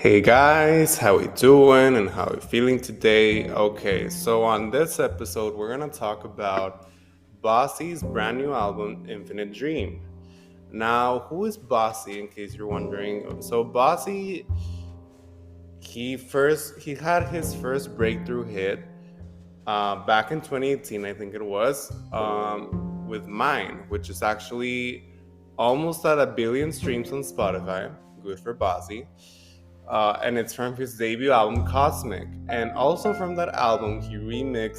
Hey guys, how we doing and how we feeling today? Okay, so on this episode we're gonna talk about Bossy's brand new album, Infinite Dream. Now, who is Bossy in case you're wondering? So Bossy, he had his first breakthrough hit back in 2018, I think it was, with Mine, which is actually almost at a billion streams on Spotify. Good for Bossy. And it's from his debut album Cosmic. And also from that album, he remixed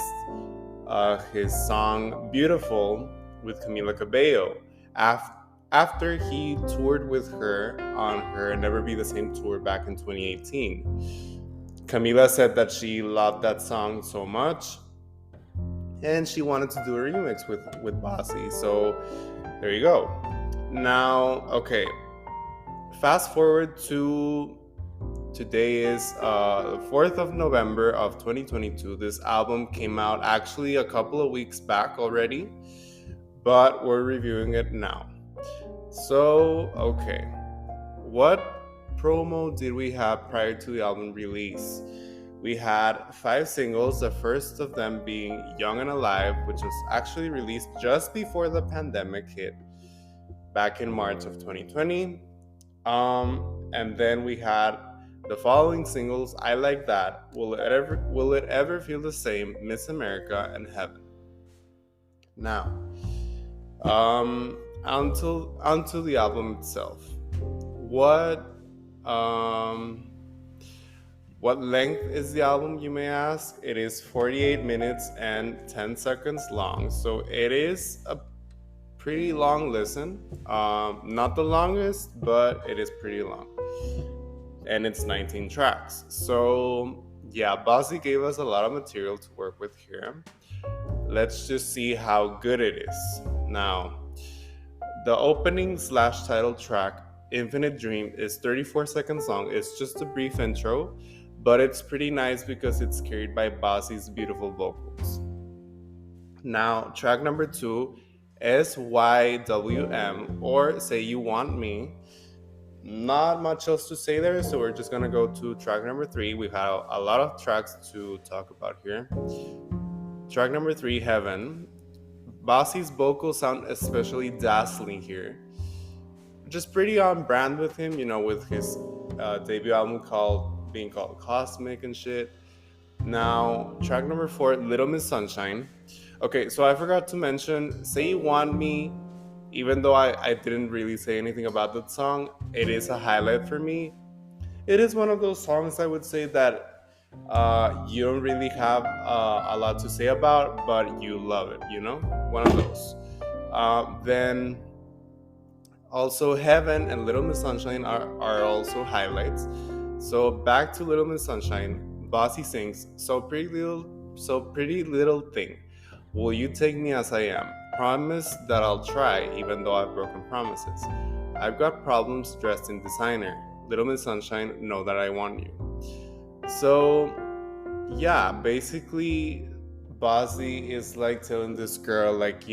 his song Beautiful with Camila Cabello after he toured with her on her Never Be the Same tour back in 2018. Camila said that she loved that song so much and she wanted to do a remix with Bossy. So there you go. Now, okay, fast forward to today is the 4th of November of 2022. This album came out actually a couple of weeks back already, but we're reviewing it now. So, okay. What promo did we have prior to the album release? We had 5 singles, the first of them being Young and Alive, which was actually released just before the pandemic hit back in March of 2020. And then we had the following singles: I Like That, Will It Ever Feel the Same, Miss America, and Heaven. Now, onto the album itself. What um what length is the album, you may ask? It is 48 minutes and 10 seconds long. So it is a pretty long listen. Not the longest, but it is pretty long. And it's 19 tracks. So yeah, Bazzi gave us a lot of material to work with here. Let's just see how good it is. Now, the opening / title track, Infinite Dream, is 34 seconds long. It's just a brief intro, but it's pretty nice because it's carried by Bazzi's beautiful vocals. Now, track number 2, SYWM, or Say You Want Me. Not much else to say there, so we're just gonna go to track number 3. We have a lot of tracks to talk about here. Track number 3, Heaven. Bazzi's vocals sound especially dazzling here. Just pretty on brand with him, with his debut album being called Cosmic and shit. Now, track number 4, Little Miss Sunshine. Okay, so I forgot to mention, Say You Want Me, even though I didn't really say anything about that song, it is a highlight for me. It is one of those songs I would say that you don't really have a lot to say about, but you love it, One of those. Then also Heaven and Little Miss Sunshine are also highlights. So back to Little Miss Sunshine, Bossy sings, so pretty little thing. Will you take me as I am? Promise that I'll try, even though I've broken promises. I've got problems dressed in designer. Little Miss Sunshine, know that I want you. So, yeah, basically, Bazzi is like telling this girl, like,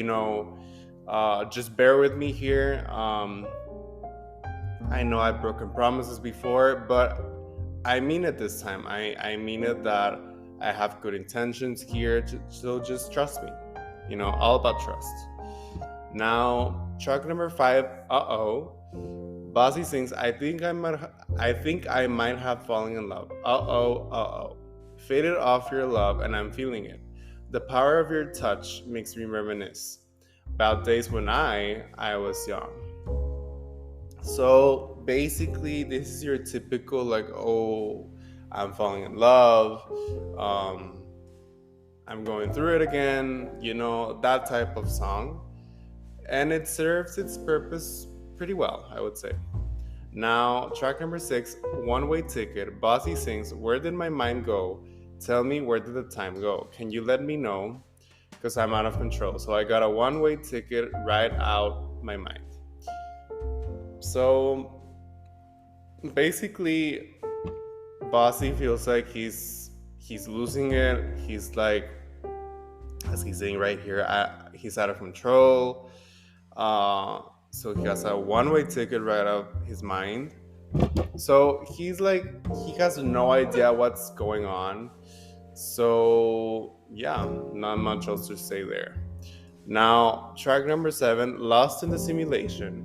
just bear with me here. I know I've broken promises before, but I mean it this time. I mean it that I have good intentions here, so just trust me. All about trust. Now, track number 5, Uh-Oh. Bazzi sings, I think I might have fallen in love. Uh-oh, uh-oh. Faded off your love and I'm feeling it. The power of your touch makes me reminisce about days when I was young. So basically, this is your typical like, oh, I'm falling in love. I'm going through it again, that type of song. And it serves its purpose pretty well, I would say. Now, track number 6, One Way Ticket. Bazzi sings, where did my mind go? Tell me, where did the time go? Can you let me know? Because I'm out of control. So I got a one-way ticket right out my mind. So basically, Bazzi feels like he's losing it. He's like, as he's saying right here, he's out of control. So he has a one-way ticket right out his mind. So he's like, he has no idea what's going on. So yeah, not much else to say there. Now, track number 7, Lost in the Simulation.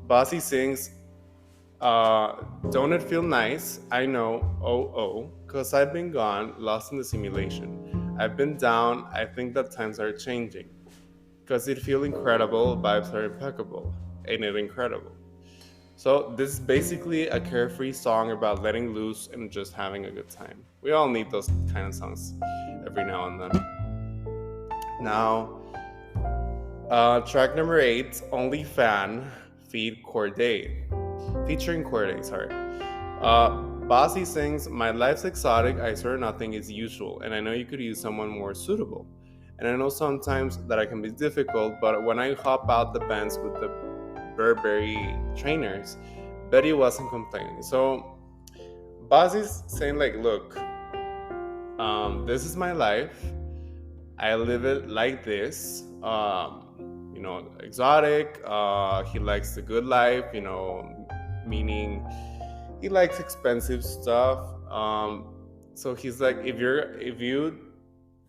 Bazzi sings, don't it feel nice? I know, oh, oh, cause I've been gone, lost in the simulation. I've been down, I think that times are changing. Cause it feel incredible, vibes are impeccable. Ain't it incredible? So this is basically a carefree song about letting loose and just having a good time. We all need those kind of songs every now and then. Now, track number 8, Only Fan, feed Corday. Featuring Corday, sorry. Bossy sings, my life's exotic, I swear nothing is usual, and I know you could use someone more suitable. And I know sometimes that I can be difficult, but when I hop out the fence with the Burberry trainers, Betty wasn't complaining. So Bossy's saying like, look, this is my life. I live it like this. Exotic. He likes the good life. Meaning he likes expensive stuff. So he's like, if you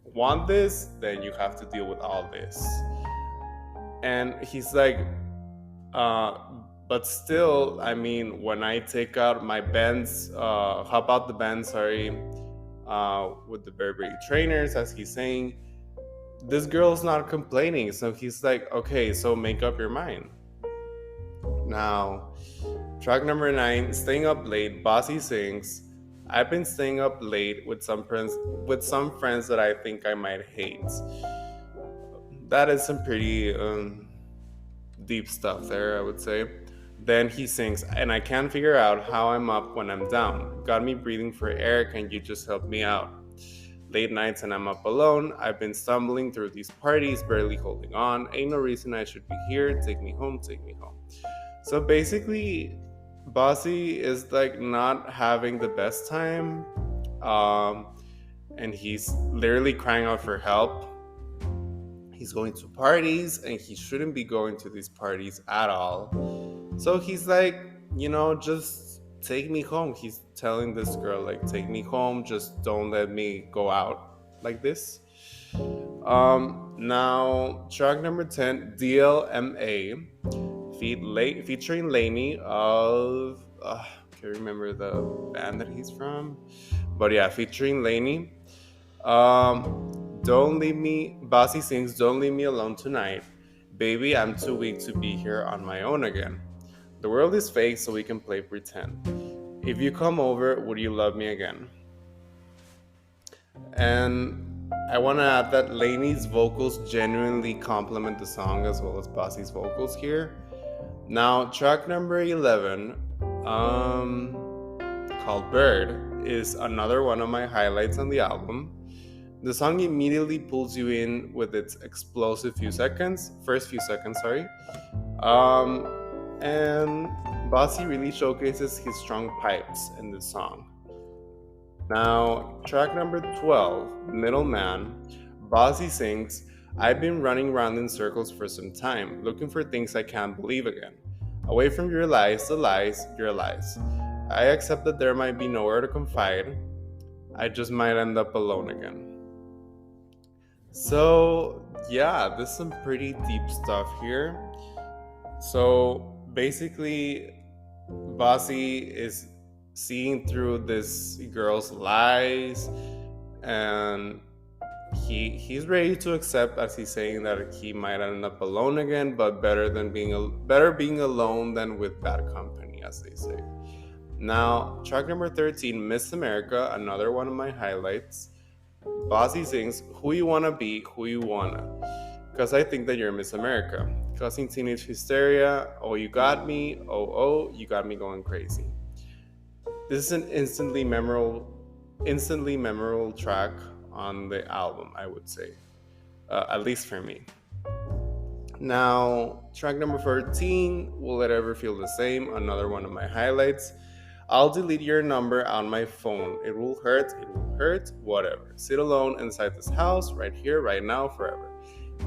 want this, then you have to deal with all this. And he's like, uh, but still, I mean, when I take out my Benz, hop out the Benz, sorry, with the Burberry trainers, as he's saying, this girl's not complaining. So he's like, okay, so make up your mind. Now, track number 9, Staying Up Late, Bossy sings, I've been staying up late with some friends that I think I might hate. That is some pretty deep stuff there, I would say. Then he sings, and I can't figure out how I'm up when I'm down. Got me breathing for air, can you just help me out? Late nights and I'm up alone. I've been stumbling through these parties, barely holding on. Ain't no reason I should be here. Take me home, take me home. So basically, Bossy is like not having the best time. And he's literally crying out for help. He's going to parties and he shouldn't be going to these parties at all. So he's like, just take me home. He's telling this girl, like, take me home, just don't let me go out like this. Now, track number 10, DLMA, featuring Laney of, can't remember the band that he's from, but yeah, featuring Laney. Don't leave me, Bossy sings, don't leave me alone tonight. Baby, I'm too weak to be here on my own again. The world is fake, so we can play pretend. If you come over, would you love me again? And I want to add that Laney's vocals genuinely complement the song as well as Bossy's vocals here. Now, track number 11, called Bird, is another one of my highlights on the album. The song immediately pulls you in with its explosive first few seconds, sorry. And Bossy really showcases his strong pipes in this song. Now, track number 12, Middleman, Bossy sings, I've been running around in circles for some time, looking for things I can't believe again. Away from your lies, the lies, your lies. I accept that there might be nowhere to confide. I just might end up alone again. So, yeah, there's some pretty deep stuff here. So, basically, Bossy is seeing through this girl's lies, and he's ready to accept, as he's saying, that he might end up alone again, but better being alone than with bad company, as they say. Now, track number 13, Miss America, another one of my highlights. Bossy sings, who you wanna be, who you wanna. Cause I think that you're Miss America. Causing teenage hysteria, oh you got me, oh you got me going crazy. This is an instantly memorable track on the album, I would say. At least for me. Now, track number 14, Will It Ever Feel the Same? Another one of my highlights. I'll delete your number on my phone. It will hurt, whatever. Sit alone inside this house, right here, right now, forever.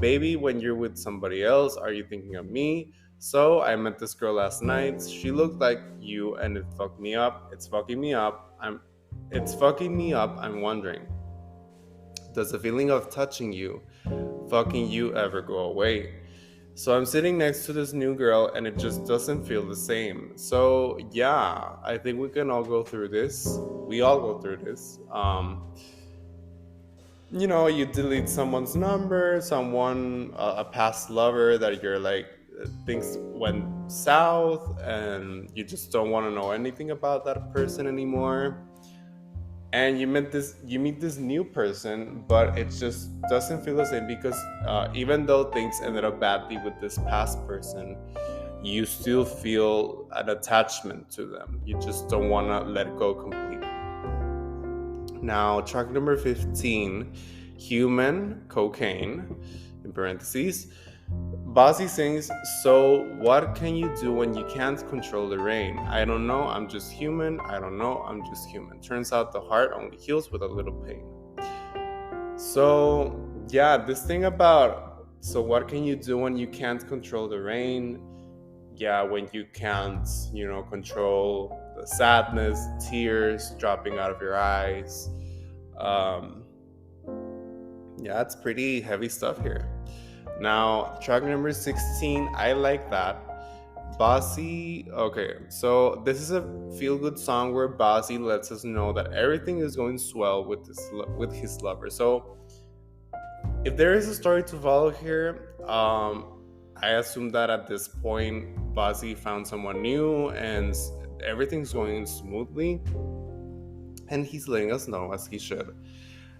Baby, when you're with somebody else, are you thinking of me? So I met this girl last night. She looked like you, and it fucked me up. It's fucking me up. It's fucking me up. I'm wondering, does the feeling of touching you, fucking you, ever go away? So I'm sitting next to this new girl, and it just doesn't feel the same. So yeah, I think we can all go through this. We all go through this. You delete someone's number, someone, a past lover that you're like, things went south and you just don't want to know anything about that person anymore. And you meet this new person, but it just doesn't feel the same because even though things ended up badly with this past person, you still feel an attachment to them. You just don't want to let go completely. Now, track number 15, Human Cocaine, in parentheses. Bazzi sings, so what can you do when you can't control the rain? I don't know, I'm just human. I don't know, I'm just human. Turns out the heart only heals with a little pain. So, yeah, this thing about, so what can you do when you can't control the rain? Yeah, when you can't, control the sadness, tears dropping out of your eyes. Um, yeah, it's pretty heavy stuff here. Now, track number 16, I like that. Bazzi, okay, so this is a feel-good song where Bazzi lets us know that everything is going swell with his lover. So, if there is a story to follow here, I assume that at this point, Bazzi found someone new and everything's going smoothly, and he's letting us know as he should.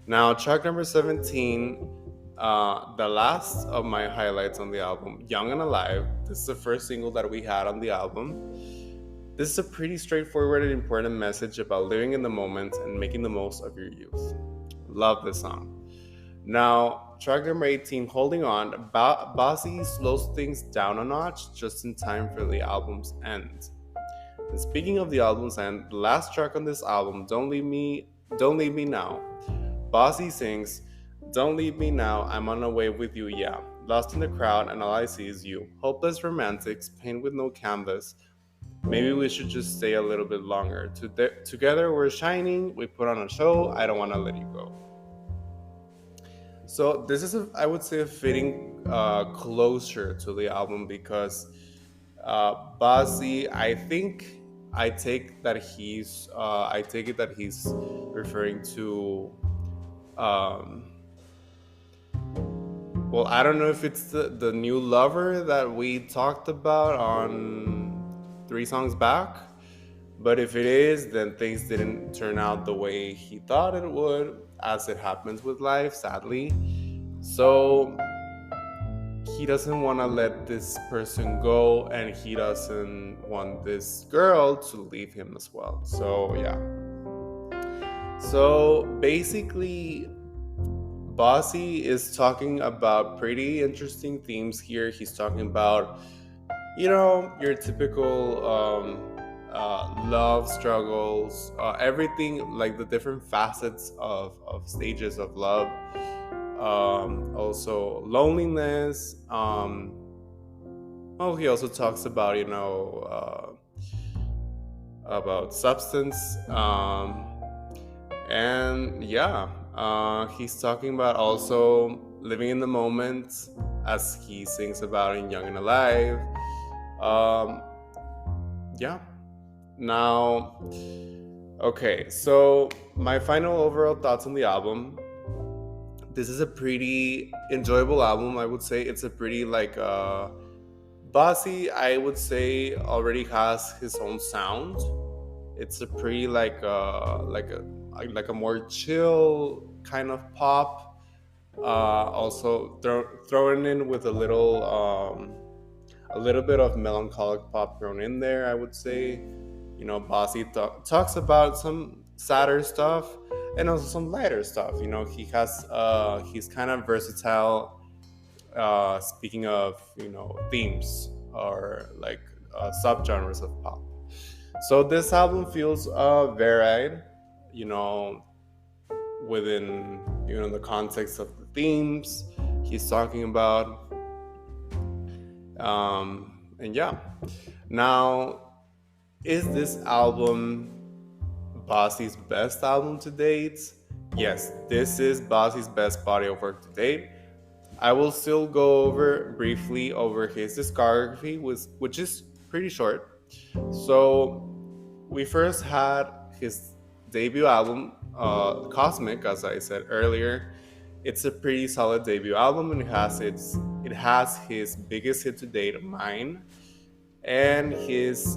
Now, track number 17, the last of my highlights on the album, Young and Alive. This is the first single that we had on the album. This is a pretty straightforward and important message about living in the moment and making the most of your youth. Love this song. Now, track number 18, Holding On. Bazzi slows things down a notch just in time for the album's end. And speaking of the album's end, the last track on this album, Don't Leave Me Now. Bazzi sings, don't leave me now, I'm on a wave with you, yeah. Lost in the crowd and all I see is you. Hopeless romantics, paint with no canvas. Maybe we should just stay a little bit longer. Together we're shining, we put on a show, I don't want to let you go. So this is, I would say, a fitting closure to the album because Bazzi, I take it that he's referring to well, I don't know if it's the new lover that we talked about on 3 songs back, but if it is, then things didn't turn out the way he thought it would, as it happens with life, sadly. So he doesn't want to let this person go, and he doesn't want this girl to leave him as well. So yeah. So basically, Bazzi is talking about pretty interesting themes here. He's talking about, your typical love struggles, everything, like the different facets of stages of love. Also loneliness. Well, he also talks about, about substance. And yeah, he's talking about also living in the moment, as he sings about in Young and Alive. Yeah. Now, okay, so my final overall thoughts on the album. This is a pretty enjoyable album, I would say. It's a pretty, Bazzi, I would say, already has his own sound. It's a pretty like a more chill kind of pop. Also thrown in with a little bit of melancholic pop thrown in there, I would say. Bazzi talks about some sadder stuff and also some lighter stuff. He has he's kind of versatile. Speaking of themes or like subgenres of pop. So this album feels varied, within the context of the themes he's talking about. And yeah, now, is this album Bazzi's best album to date? Yes, this is Bazzi's best body of work to date. I will still go over briefly over his discography, which is pretty short. So we first had his debut album, Cosmic, as I said earlier. It's a pretty solid debut album, and it has his biggest hit to date, Mine, and his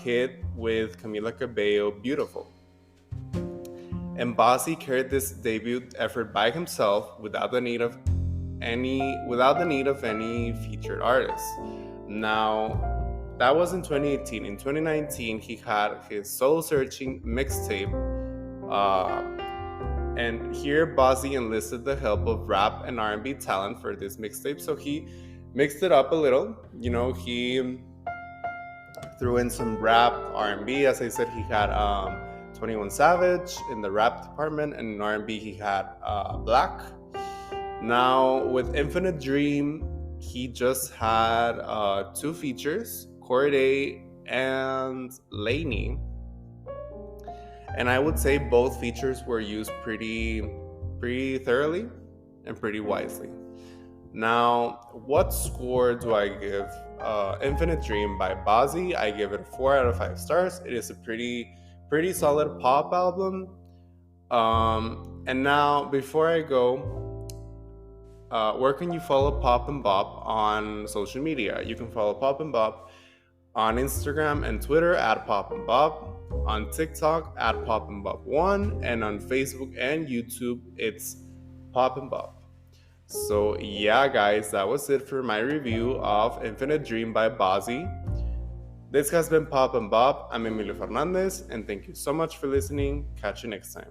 hit with Camila Cabello, Beautiful. And Bazzi carried this debut effort by himself without the need of any featured artists. Now, that was in 2018. In 2019, he had his Soul Searching mixtape, and here Bazzi enlisted the help of rap and R&B talent for this mixtape. So he mixed it up a little. He threw in some rap, R&B. As I said, he had 21 Savage in the rap department, and in R&B he had Black. Now, with Infinite Dream, he just had two features, Corday and Lainey. And I would say both features were used pretty thoroughly and pretty wisely. Now, what score do I give Infinite Dream by Bazzi? I give it a 4 out of 5 stars. It is a pretty solid pop album. And now, before I go, where can you follow Pop and Bop on social media? You can follow Pop and Bop on Instagram and Twitter at Pop and Bop, on TikTok at Pop and Bop1, and on Facebook and YouTube it's Pop and Bop. So yeah, guys, that was it for my review of Infinite Dream by Bazzi. This has been Pop and Bop. I'm Emilio Fernandez, and thank you so much for listening. Catch you next time.